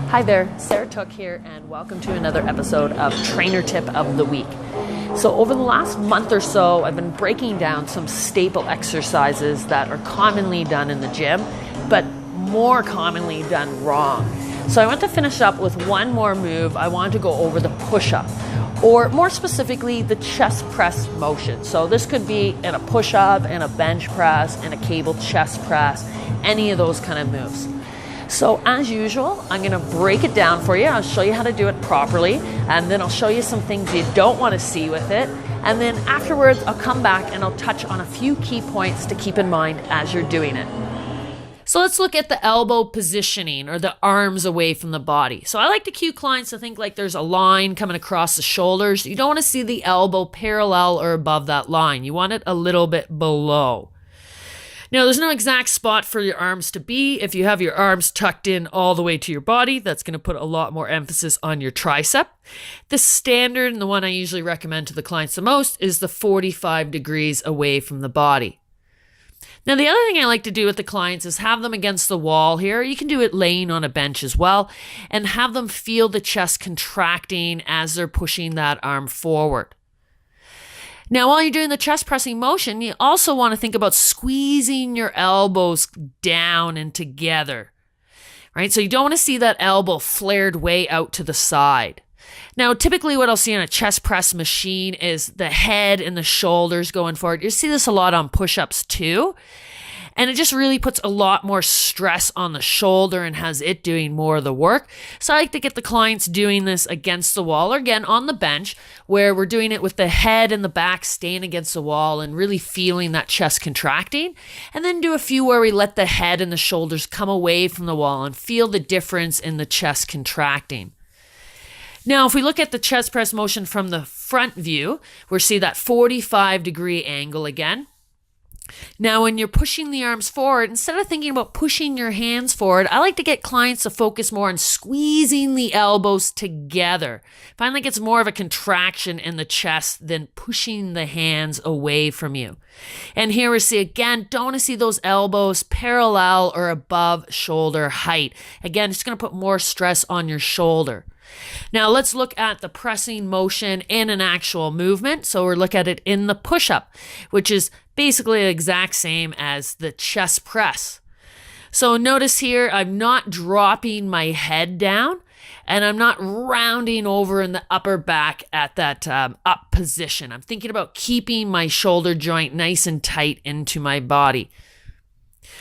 Hi there, Sarah Took here, and welcome to another episode of Trainer Tip of the Week. So over the last month or so, I've been breaking down some staple exercises that are commonly done in the gym, but more commonly done wrong. So I want to finish up with one more move. I want to go over the push-up, or more specifically, the chest press motion. So this could be in a push-up, in a bench press, in a cable chest press, any of those kind of moves. So as usual, I'm going to break it down for you. I'll show you how to do it properly, and then I'll show you some things you don't want to see with it. And then afterwards, I'll come back and I'll touch on a few key points to keep in mind as you're doing it. So let's look at the elbow positioning, or the arms away from the body. So I like to cue clients to think like there's a line coming across the shoulders. You don't want to see the elbow parallel or above that line. You want it a little bit below. Now, there's no exact spot for your arms to be. If you have your arms tucked in all the way to your body, that's going to put a lot more emphasis on your tricep. The standard, and the one I usually recommend to the clients the most, is the 45 degrees away from the body. Now, the other thing I like to do with the clients is have them against the wall here. You can do it laying on a bench as well, and have them feel the chest contracting as they're pushing that arm forward. Now, while you're doing the chest pressing motion, you also want to think about squeezing your elbows down and together, right? So you don't want to see that elbow flared way out to the side. Now, typically what I'll see on a chest press machine is the head and the shoulders going forward. You see this a lot on push-ups too. And it just really puts a lot more stress on the shoulder and has it doing more of the work. So I like to get the clients doing this against the wall, or again on the bench, where we're doing it with the head and the back staying against the wall and really feeling that chest contracting. And then do a few where we let the head and the shoulders come away from the wall and feel the difference in the chest contracting. Now, if we look at the chest press motion from the front view, we'll see that 45-degree angle again. Now, when you're pushing the arms forward, instead of thinking about pushing your hands forward, I like to get clients to focus more on squeezing the elbows together. Find like it's more of a contraction in the chest than pushing the hands away from you. And here we see again, don't want to see those elbows parallel or above shoulder height. Again, it's going to put more stress on your shoulder. Now let's look at the pressing motion in an actual movement. So we'll look at it in the push-up, which is basically the exact same as the chest press. So notice here, I'm not dropping my head down, and I'm not rounding over in the upper back at that up position. I'm thinking about keeping my shoulder joint nice and tight into my body.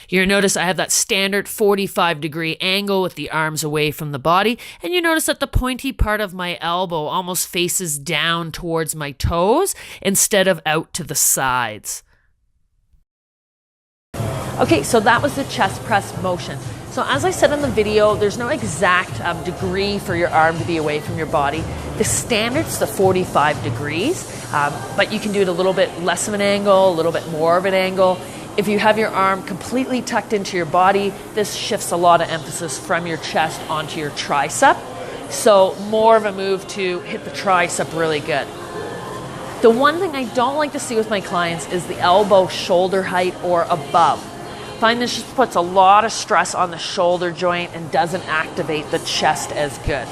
You notice I have that standard 45-degree angle with the arms away from the body, and you notice that the pointy part of my elbow almost faces down towards my toes instead of out to the sides. Okay, so that was the chest press motion. So as I said in the video, there's no exact degree for your arm to be away from your body. The standard's the 45 degrees, but you can do it a little bit less of an angle, a little bit more of an angle. If you have your arm completely tucked into your body, this shifts a lot of emphasis from your chest onto your tricep. So more of a move to hit the tricep really good. The one thing I don't like to see with my clients is the elbow shoulder height or above. I find this just puts a lot of stress on the shoulder joint and doesn't activate the chest as good.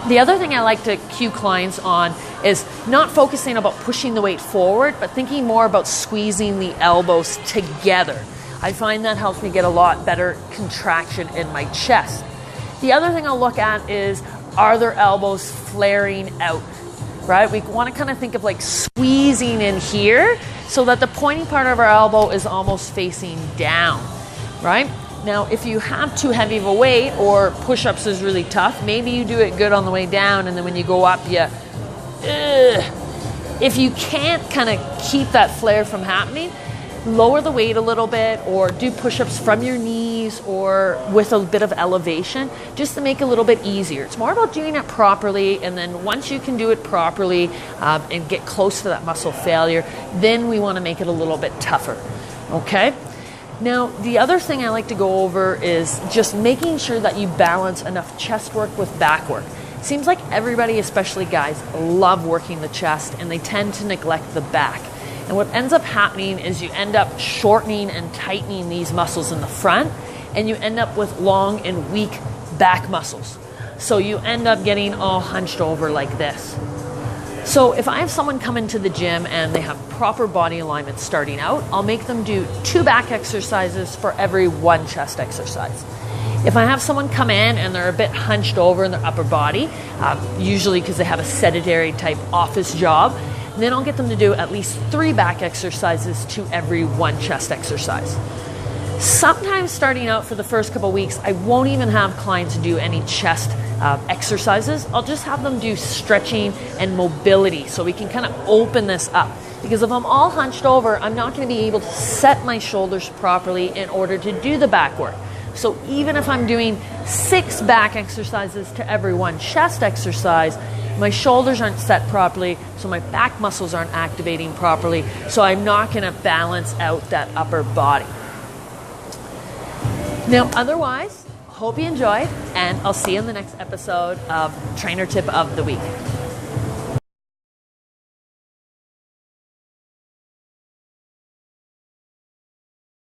The other thing I like to cue clients on is not focusing about pushing the weight forward, but thinking more about squeezing the elbows together. I find that helps me get a lot better contraction in my chest. The other thing I'll look at is, are their elbows flaring out, right? We want to kind of think of like squeezing in here so that the pointy part of our elbow is almost facing down, right? Now, if you have too heavy of a weight or push-ups is really tough, maybe you do it good on the way down, and then when you go up, if you can't kind of keep that flare from happening, lower the weight a little bit, or do push-ups from your knees or with a bit of elevation, just to make it a little bit easier. It's more about doing it properly, and then once you can do it properly and get close to that muscle failure, then we want to make it a little bit tougher, okay? Now, the other thing I like to go over is just making sure that you balance enough chest work with back work. It seems like everybody, especially guys, love working the chest, and they tend to neglect the back. And what ends up happening is you end up shortening and tightening these muscles in the front, and you end up with long and weak back muscles. So you end up getting all hunched over like this. So if I have someone come into the gym and they have proper body alignment starting out, I'll make them do 2 back exercises for every 1 chest exercise. If I have someone come in and they're a bit hunched over in their upper body, usually because they have a sedentary type office job, then I'll get them to do at least 3 back exercises to every 1 chest exercise. Sometimes starting out for the first couple of weeks, I won't even have clients do any chest exercises. I'll just have them do stretching and mobility so we can kind of open this up. Because if I'm all hunched over, I'm not going to be able to set my shoulders properly in order to do the back work. So even if I'm doing 6 back exercises to every 1 chest exercise, my shoulders aren't set properly, so my back muscles aren't activating properly, so I'm not going to balance out that upper body. Now, otherwise, hope you enjoyed, and I'll see you in the next episode of Trainer Tip of the Week.